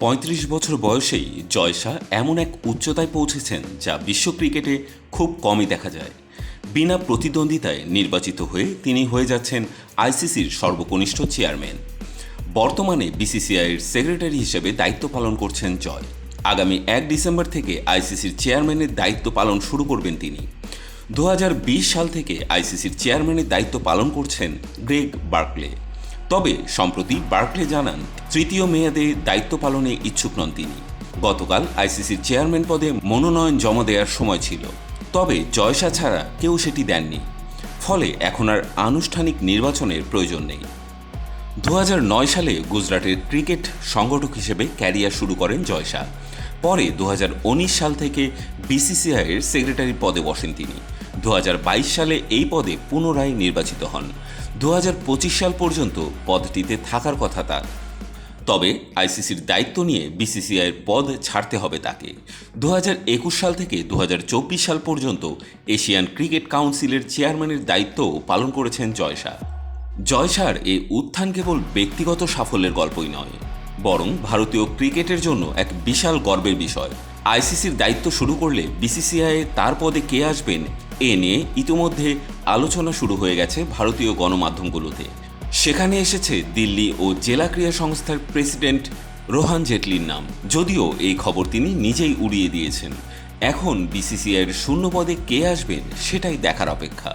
৩৫ বছর বয়সেই জয় শাহ এমন এক উচ্চতায় পৌঁছেছেন যা বিশ্ব ক্রিকেটে খুব কমই দেখা যায়। বিনা প্রতিদ্বন্দ্বিতায় নির্বাচিত হয়ে তিনি হয়ে যাচ্ছেন আইসিসির সর্বকনিষ্ঠ চেয়ারম্যান। বর্তমানে বিসিসিআইয়ের সেক্রেটারি হিসেবে দায়িত্ব পালন করছেন জয়। আগামী ১ ডিসেম্বর থেকে আইসিসির চেয়ারম্যানের দায়িত্ব পালন শুরু করবেন তিনি। ২০২০ সাল থেকে আইসিসির চেয়ারম্যানের দায়িত্ব পালন করছেন গ্রেগ বার্কলে। তবে সম্প্রতি বার্কলে জানান তৃতীয় মেয়াদে দায়িত্ব পালনে ইচ্ছুক নন তিনি। গতকাল আইসিসির চেয়ারম্যান পদে মনোনয়ন জমা দেওয়ার সময় ছিল, তবে জয় শাহ ছাড়া কেউ সেটি দেননি। ফলে এখন আর আনুষ্ঠানিক নির্বাচনের প্রয়োজন নেই। ২০০৯ সালে গুজরাটের ক্রিকেট সংগঠক হিসেবে ক্যারিয়ার শুরু করেন জয় শাহ। পরে ২০১৯ সাল থেকে বিসিসিআইয়ের সেক্রেটারি পদে বসেন তিনি। ২০২২ সালে এই পদে পুনরায় নির্বাচিত হন। ২০২৫ সাল পর্যন্ত পদটিতে থাকার কথা তার। তবে আইসিসির দায়িত্ব নিয়ে বিসিসিআইয়ের পদ ছাড়তে হবে তাকে। ২০২১ সাল থেকে ২০২৪ সাল পর্যন্ত এশিয়ান ক্রিকেট কাউন্সিলের চেয়ারম্যানের দায়িত্বও পালন করেছেন জয় শাহ। জয় শাহর এই উত্থান কেবল ব্যক্তিগত সাফল্যের গল্পই নয়, বরং ভারতীয় ক্রিকেটের জন্য এক বিশাল গর্বের বিষয়। আইসিসির দায়িত্ব শুরু করলে বিসিসিআই তার পদে কে আসবেন এ নিয়ে ইতিমধ্যে আলোচনা শুরু হয়ে গেছে ভারতীয় গণমাধ্যমগুলোতে। সেখানে এসেছে দিল্লি ও জেলা ক্রীড়া সংস্থার প্রেসিডেন্ট রোহান জেটলির নাম, যদিও এই খবর তিনি নিজেই উড়িয়ে দিয়েছেন। এখন বিসিসিআইয়ের শূন্য পদে কে আসবেন সেটাই দেখার অপেক্ষা।